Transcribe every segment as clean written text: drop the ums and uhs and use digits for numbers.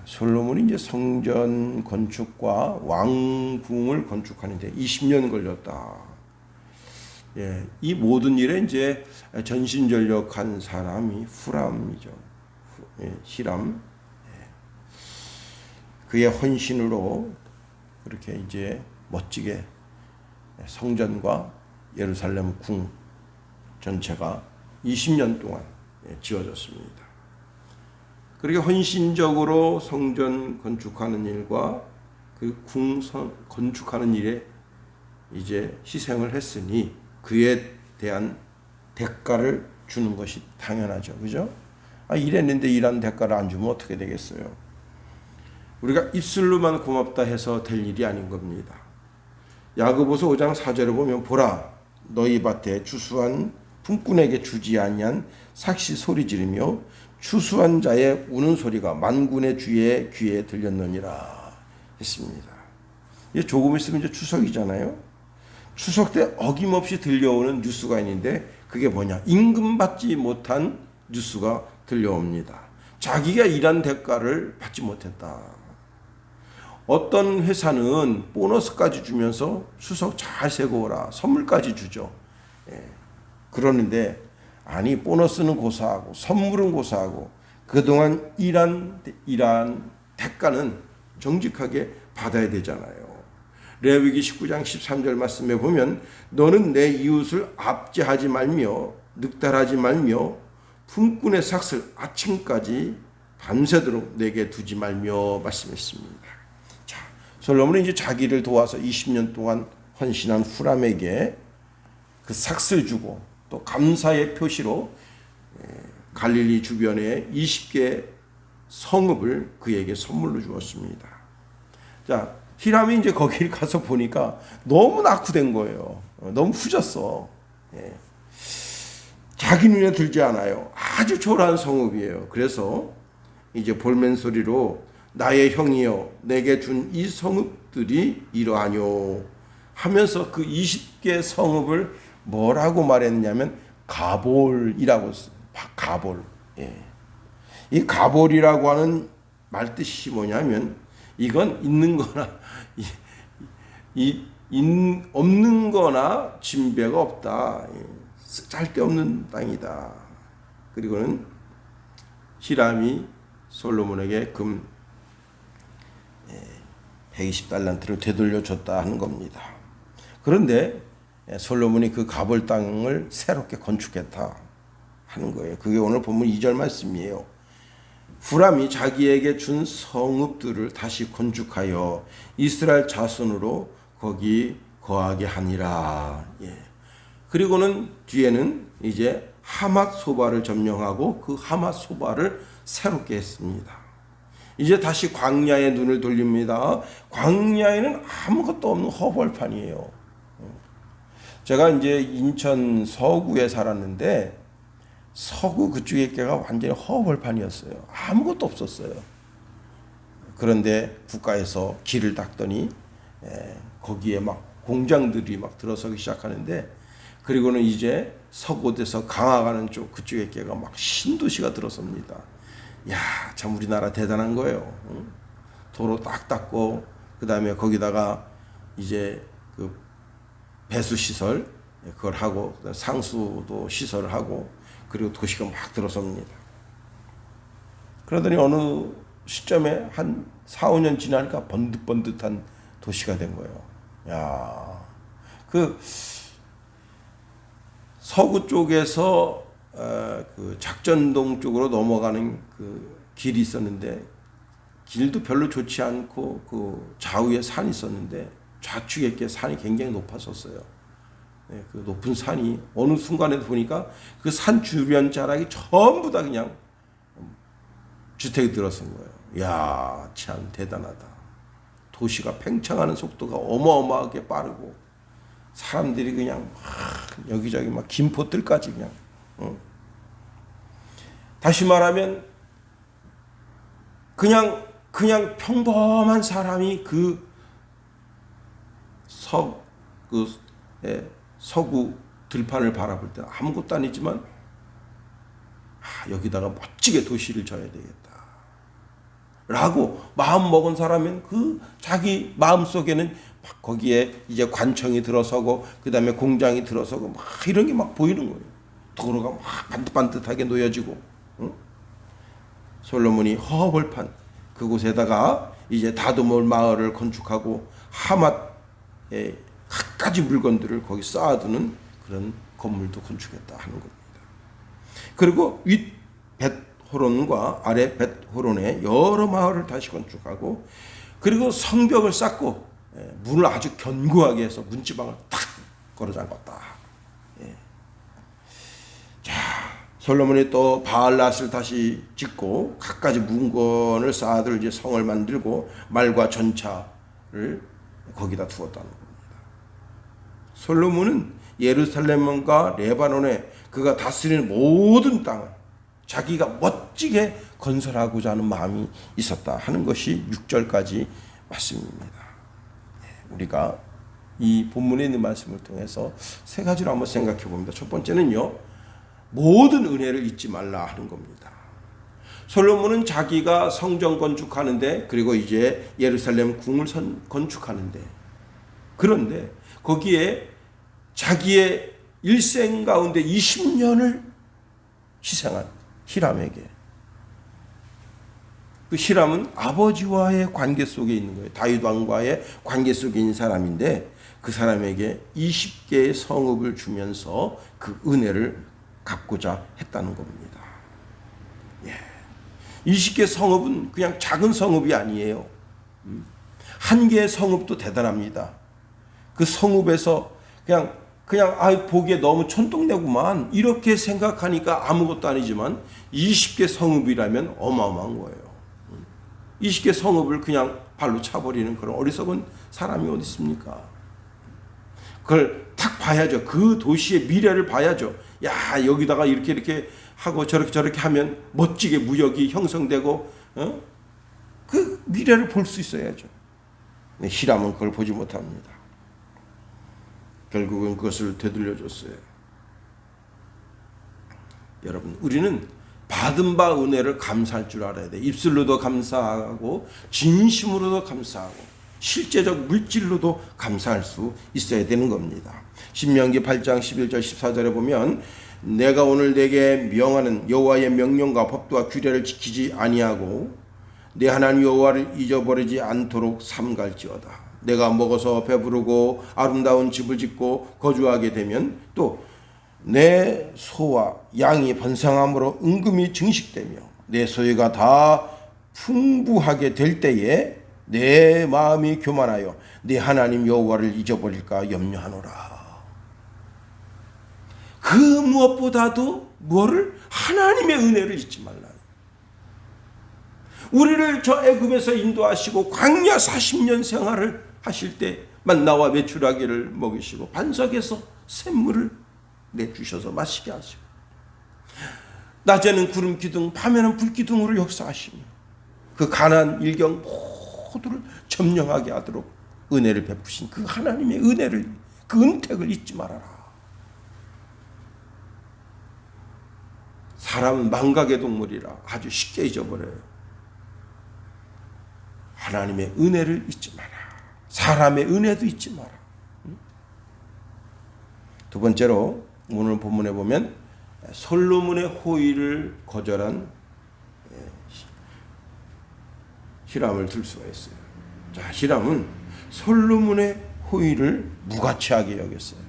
솔로몬이 이제 성전 건축과 왕궁을 건축하는데 20년 걸렸다. 이 모든 일에 이제 전신전력한 사람이 후람이죠. 히람. 그의 헌신으로 그렇게 이제 멋지게 성전과 예루살렘 궁 전체가 20년 동안 지어졌습니다. 그렇게 헌신적으로 성전 건축하는 일과 그 궁 건축하는 일에 이제 희생을 했으니 그에 대한 대가를 주는 것이 당연하죠. 그죠? 일했는데 일한 대가를 안 주면 어떻게 되겠어요? 우리가 입술로만 고맙다 해서 될 일이 아닌 겁니다. 야고보서 5장 4절을 보면 보라 너희 밭에 추수한 품꾼에게 주지 아니한 삭시 소리 지르며 추수한 자의 우는 소리가 만군의 주의 귀에 들렸느니라 했습니다. 조금 있으면 이제 추석이잖아요. 추석 때 어김없이 들려오는 뉴스가 있는데 그게 뭐냐? 임금받지 못한 뉴스가 들려옵니다. 자기가 일한 대가를 받지 못했다. 어떤 회사는 보너스까지 주면서 추석 잘 세고 오라 선물까지 주죠. 그러는데 아니 보너스는 고사하고 선물은 고사하고 그동안 일한 대가는 정직하게 받아야 되잖아요. 레위기 19장 13절 말씀에 보면 너는 내 이웃을 압제하지 말며 늑달하지 말며 품꾼의 삭슬 아침까지 밤새도록 내게 두지 말며 말씀했습니다. 자, 솔로몬은 이제 자기를 도와서 20년 동안 헌신한 후람에게 그 삭슬 주고 또 감사의 표시로 갈릴리 주변에 20개 성읍을 그에게 선물로 주었습니다. 자, 히람이 이제 거기를 가서 보니까 너무 낙후된 거예요. 너무 후졌어. 자기 눈에 들지 않아요. 아주 초라한 성읍이에요. 그래서 이제 볼멘 소리로 나의 형이여 내게 준 이 성읍들이 이러하뇨 하면서 그 20개 성읍을 뭐라고 말했냐면 가볼이라고 했어요. 가볼. 이 가볼이라고 하는 말 뜻이 뭐냐면 이건 있는 거나 없는 거나 진배가 없다. 쓸데없는 땅이다. 그리고는 히람이 솔로몬에게 금 120달란트를 되돌려 줬다 하는 겁니다. 그런데 솔로몬이 그 가볼 땅을 새롭게 건축했다 하는 거예요. 그게 오늘 본문 2절 말씀이에요. 후람이 자기에게 준 성읍들을 다시 건축하여 이스라엘 자손으로 거기 거하게 하니라. 그리고는 뒤에는 이제 하맛 소바를 점령하고 그 하맛 소바를 새롭게 했습니다. 이제 다시 광야에 눈을 돌립니다. 광야에는 아무것도 없는 허벌판이에요. 제가 이제 인천 서구에 살았는데 서구 그쪽에 가 완전히 허벌판이었어요. 아무것도 없었어요. 그런데 국가에서 길을 닦더니 거기에 막 공장들이 막 들어서기 시작하는데 그리고는 이제 서곳에서 강화가는 쪽 그쪽에 가 막 신도시가 들어섭니다. 야, 참 우리나라 대단한 거예요. 도로 딱 닦고 그 다음에 거기다가 이제 그 배수 시설 그걸 하고 상수도 시설을 하고 그리고 도시가 막 들어섭니다. 그러더니 어느 시점에 한 4, 5년 지나니까 번듯번듯한 도시가 된 거예요. 야, 그 서구 쪽에서 그 작전동 쪽으로 넘어가는 그 길이 있었는데 길도 별로 좋지 않고 그 좌우에 산이 있었는데 좌측에 산이 굉장히 높았었어요. 그 높은 산이 어느 순간에 보니까 그 산 주변 자락이 전부 다 그냥 주택이 들어선 거예요. 야, 참 대단하다. 도시가 팽창하는 속도가 어마어마하게 빠르고 사람들이 그냥 막 여기저기 막 김포들까지 그냥 다시 말하면 그냥 평범한 사람이 그 서구 들판을 바라볼 때 아무것도 아니지만 여기다가 멋지게 도시를 져야 되겠다. 라고 마음 먹은 사람은 그 자기 마음 속에는 막 거기에 이제 관청이 들어서고 그 다음에 공장이 들어서고 막 이런 게 막 보이는 거예요. 도로가 막 반듯반듯하게 놓여지고. 응? 솔로몬이 허허벌판 그곳에다가 이제 다두몰 마을을 건축하고 하맛의 갖가지 물건들을 거기 쌓아두는 그런 건물도 건축했다 하는 겁니다. 그리고 윗 벳호론과 아래 벳호론의 여러 마을을 다시 건축하고 그리고 성벽을 쌓고 문을 아주 견고하게 해서 문지방을 탁 걸어 잠갔다. 자, 솔로몬이 또 바알랏을 다시 짓고 갖가지 문건을 쌓아둘 이제 성을 만들고 말과 전차를 거기다 두었다는 겁니다. 솔로몬은 예루살렘과 레바논에 그가 다스리는 모든 땅을 자기가 멋지게 건설하고자 하는 마음이 있었다 하는 것이 6절까지 말씀입니다. 우리가 이 본문에 있는 말씀을 통해서 세 가지로 한번 생각해 봅니다. 첫 번째는요, 모든 은혜를 잊지 말라 하는 겁니다. 솔로몬은 자기가 성전 건축하는데 그리고 이제 예루살렘 궁을 건축하는데 그런데 거기에 자기의 일생 가운데 20년을 희생한 히람에게 그 히람은 아버지와의 관계 속에 있는 거예요. 다윗 왕과의 관계 속에 있는 사람인데 그 사람에게 20개의 성읍을 주면서 그 은혜를 갚고자 했다는 겁니다. 20개 성읍은 그냥 작은 성읍이 아니에요. 한 개의 성읍도 대단합니다. 그 성읍에서 그냥 보기에 너무 촌동네구만 이렇게 생각하니까 아무것도 아니지만 20개 성읍이라면 어마어마한 거예요. 20개 성읍을 그냥 발로 차버리는 그런 어리석은 사람이 어디 있습니까? 그걸 딱 봐야죠. 그 도시의 미래를 봐야죠. 야, 여기다가 이렇게 하고 저렇게 하면 멋지게 무역이 형성되고 그 미래를 볼 수 있어야죠. 히람은 그걸 보지 못합니다. 결국은 그것을 되돌려줬어요. 여러분, 우리는 받은 바 은혜를 감사할 줄 알아야 돼. 입술로도 감사하고 진심으로도 감사하고 실제적 물질로도 감사할 수 있어야 되는 겁니다. 신명기 8장 11절 14절에 보면 내가 오늘 내게 명하는 여호와의 명령과 법도와 규례를 지키지 아니하고 내 하나님 여호와를 잊어버리지 않도록 삼갈지어다. 내가 먹어서 배부르고 아름다운 집을 짓고 거주하게 되면 또 내 소와 양이 번성함으로 은금이 증식되며 내 소유가 다 풍부하게 될 때에 내 마음이 교만하여 내 하나님 여호와를 잊어버릴까 염려하노라. 그 무엇보다도 뭐를? 하나님의 은혜를 잊지 말라. 우리를 저 애굽에서 인도하시고 광야 40년 생활을 하실 때 만나와 메추라기를 먹이시고 반석에서 샘물을 내주셔서 마시게 하시고 낮에는 구름 기둥 밤에는 불 기둥으로 역사하시며 그 가난 일경 모두를 점령하게 하도록 은혜를 베푸신 그 하나님의 은혜를 그 은택을 잊지 말아라. 사람은 망각의 동물이라 아주 쉽게 잊어버려요. 하나님의 은혜를 잊지 마라. 사람의 은혜도 잊지 마라. 두 번째로 오늘 본문에 보면 솔로몬의 호의를 거절한 히람을 들 수가 있어요. 자, 히람은 솔로몬의 호의를 무가치하게 여겼어요.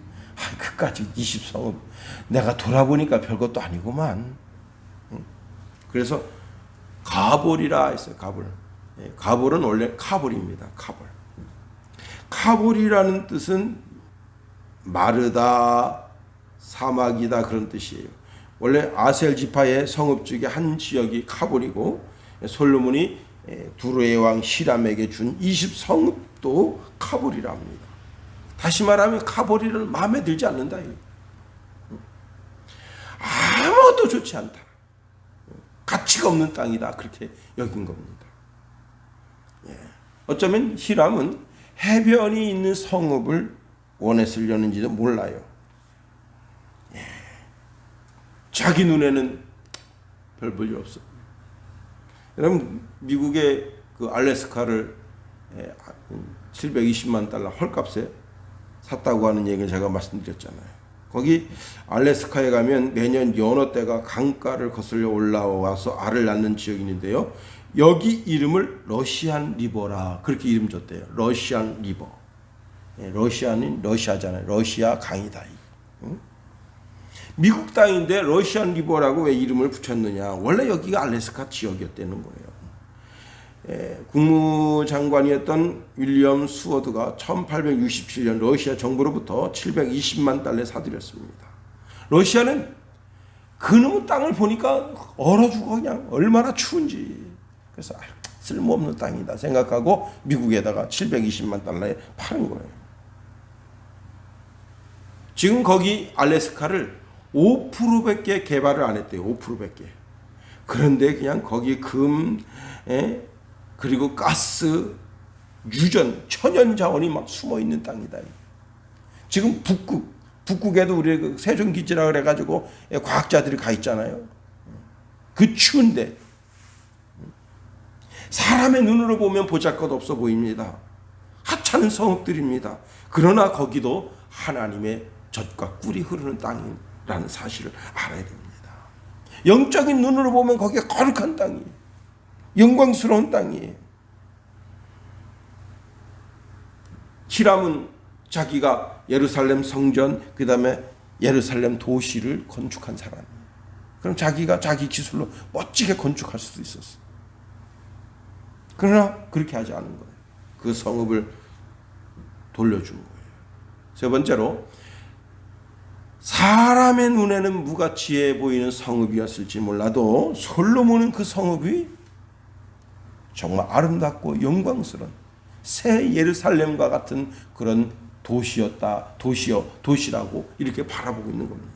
그까지 20성읍 내가 돌아보니까 별것도 아니구만. 그래서 가볼이라 했어요. 가볼. 가볼은 원래 카볼입니다. 카볼. 카볼이라는 뜻은 마르다, 사막이다 그런 뜻이에요. 원래 아셀 지파의 성읍 중에 한 지역이 카볼이고 솔로몬이 두로의 왕 히람에게 준 20성읍도 카볼이라 합니다. 다시 말하면 카볼이는 마음에 들지 않는다. 아무것도 좋지 않다. 가치가 없는 땅이다. 그렇게 여긴 겁니다. 어쩌면 히람은 해변이 있는 성읍을 원했으려는지도 몰라요. 자기 눈에는 별 볼일 없어. 그럼 미국의 그 알래스카를 720만 달러 헐값에 샀다고 하는 얘기를 제가 말씀드렸잖아요. 거기 알래스카에 가면 매년 연어떼가 강가를 거슬려 올라와서 알을 낳는 지역이 있는데요. 여기 이름을 러시안 리버라 그렇게 이름 줬대요. 러시안 리버. 러시아는 러시아잖아요. 러시아 강이다. 응? 미국 땅인데 러시안 리버라고 왜 이름을 붙였느냐. 원래 여기가 알래스카 지역이었다는 거예요. 국무장관이었던 윌리엄 수워드가 1867년 러시아 정부로부터 720만 달러에 사들였습니다. 러시아는 그놈의 땅을 보니까 얼어 죽어 그냥 얼마나 추운지. 그래서 쓸모없는 땅이다 생각하고 미국에다가 720만 달러에 파는 거예요. 지금 거기 알래스카를 5%밖에 개발을 안 했대요. 5%밖에. 그런데 그냥 거기 금, 그리고 가스, 유전, 천연 자원이 막 숨어 있는 땅이다. 지금 북극에도 우리 그 세종기지라 그래가지고 과학자들이 가 있잖아요. 그 추운데 사람의 눈으로 보면 보잘것없어 보입니다. 하찮은 성읍들입니다. 그러나 거기도 하나님의 젖과 꿀이 흐르는 땅이라는 사실을 알아야 됩니다. 영적인 눈으로 보면 거기가 거룩한 땅이에요. 영광스러운 땅이에요. 히람은 자기가 예루살렘 성전 그 다음에 예루살렘 도시를 건축한 사람이에요. 그럼 자기가 자기 기술로 멋지게 건축할 수도 있었어요. 그러나 그렇게 하지 않은 거예요. 그 성읍을 돌려준 거예요. 세 번째로 사람의 눈에는 무가치해 보이는 성읍이었을지 몰라도 솔로몬은 그 성읍이 정말 아름답고 영광스러운 새 예루살렘과 같은 그런 도시라고 이렇게 바라보고 있는 겁니다.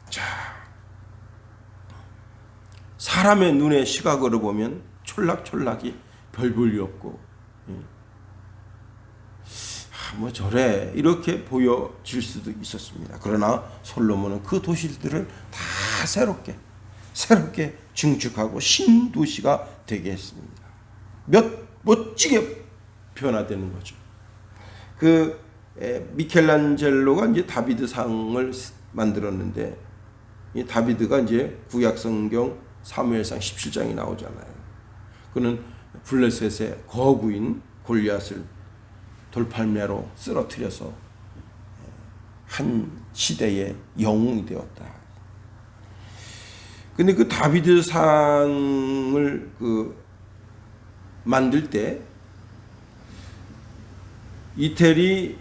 자, 사람의 눈의 시각으로 보면 촌락촌락이 별 볼 일 없고 뭐 저래 이렇게 보여질 수도 있었습니다. 그러나 솔로몬은 그 도시들을 다 새롭게 증축하고 신도시가 되게 했습니다. 멋지게 변화되는 거죠. 그 미켈란젤로가 이제 다비드상을 만들었는데 이 다비드가 이제 구약성경 사무엘상 17장이 나오잖아요. 그는 블레셋의 거구인 골리앗을 돌팔매로 쓰러뜨려서 한 시대의 영웅이 되었다. 근데 그 다비드상을 만들 때 이태리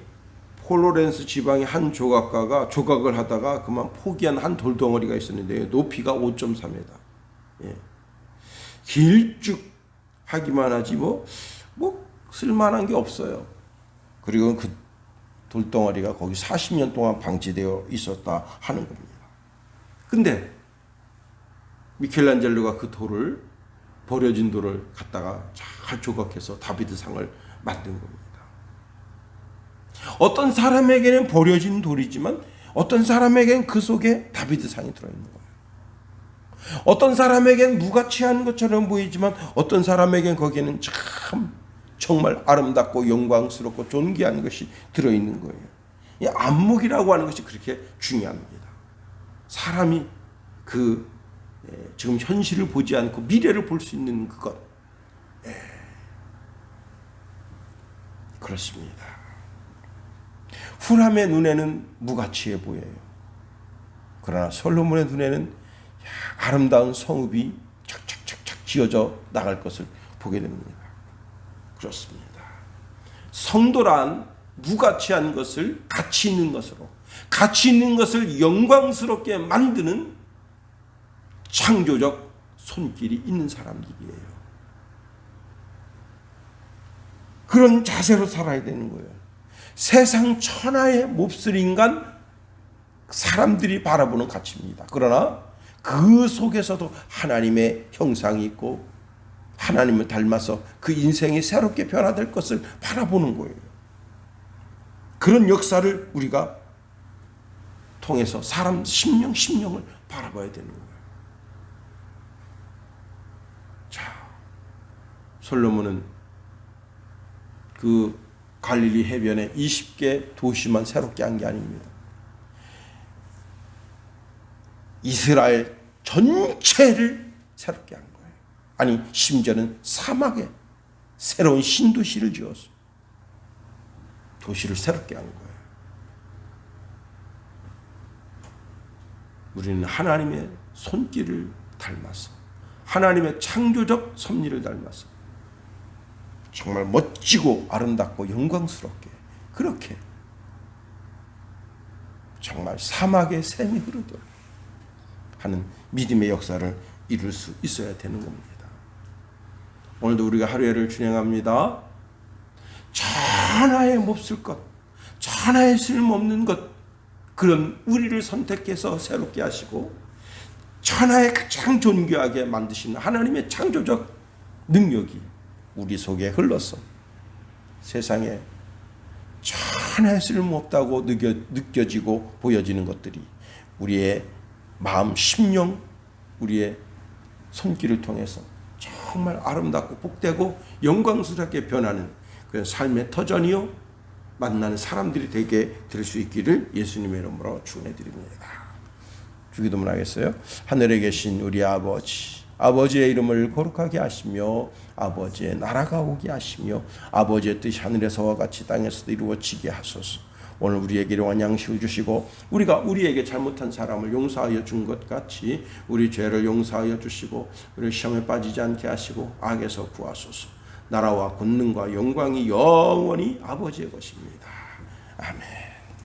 폴로렌스 지방의 한 조각가가 조각을 하다가 그만 포기한 한 돌덩어리가 있었는데 높이가 5.3m. 길쭉하기만 하지 뭐 쓸만한 게 없어요. 그리고 그 돌덩어리가 거기 40년 동안 방치되어 있었다 하는 겁니다. 근데 미켈란젤로가 그 돌을 버려진 돌을 갖다가 잘 조각해서 다비드상을 만든 겁니다. 어떤 사람에게는 버려진 돌이지만 어떤 사람에게는 그 속에 다비드상이 들어있는 거예요. 어떤 사람에게는 무가치한 것처럼 보이지만 어떤 사람에게는 거기에는 정말 아름답고 영광스럽고 존귀한 것이 들어있는 거예요. 이 안목이라고 하는 것이 그렇게 중요합니다. 사람이 지금 현실을 보지 않고 미래를 볼 수 있는 그것. 그렇습니다. 후람의 눈에는 무가치해 보여요. 그러나 솔로몬의 눈에는 아름다운 성읍이 착착착착 지어져 나갈 것을 보게 됩니다. 그렇습니다. 성도란 무가치한 것을 가치 있는 것으로, 가치 있는 것을 영광스럽게 만드는 창조적 손길이 있는 사람들이에요. 그런 자세로 살아야 되는 거예요. 세상 천하의 몹쓸 인간 사람들이 바라보는 가치입니다. 그러나 그 속에서도 하나님의 형상이 있고 하나님을 닮아서 그 인생이 새롭게 변화될 것을 바라보는 거예요. 그런 역사를 우리가 통해서 사람 심령을 바라봐야 되는 거예요. 솔로몬은 그 갈릴리 해변에 20개 도시만 새롭게 한 게 아닙니다. 이스라엘 전체를 새롭게 한 거예요. 아니, 심지어는 사막에 새로운 신도시를 지었어요. 도시를 새롭게 한 거예요. 우리는 하나님의 손길을 닮아서, 하나님의 창조적 섭리를 닮아서 정말 멋지고 아름답고 영광스럽게, 그렇게 정말 사막의 샘이 흐르도록 하는 믿음의 역사를 이룰 수 있어야 되는 겁니다. 오늘도 우리가 하루를 준행합니다. 천하에 몹쓸 것, 천하에 쓸모없는 것, 그런 우리를 선택해서 새롭게 하시고 천하에 가장 존귀하게 만드시는 하나님의 창조적 능력이 우리 속에 흘러서 세상에 천하에 쓸모없다고 느껴지고 보여지는 것들이 우리의 마음, 심령, 우리의 손길을 통해서 정말 아름답고 복되고 영광스럽게 변하는 그런 삶의 터전이요, 만나는 사람들이 되게 될 수 있기를 예수님의 이름으로 축원해드립니다. 주기도문 하겠어요? 하늘에 계신 우리 아버지, 아버지의 이름을 거룩하게 하시며 아버지의 나라가 오게 하시며 아버지의 뜻이 하늘에서와 같이 땅에서도 이루어지게 하소서. 오늘 우리에게 일용할 양식을 주시고 우리가 우리에게 잘못한 사람을 용서하여 준 것 같이 우리 죄를 용서하여 주시고 우리 시험에 빠지지 않게 하시고 악에서 구하소서. 나라와 권능과 영광이 영원히 아버지의 것입니다. 아멘.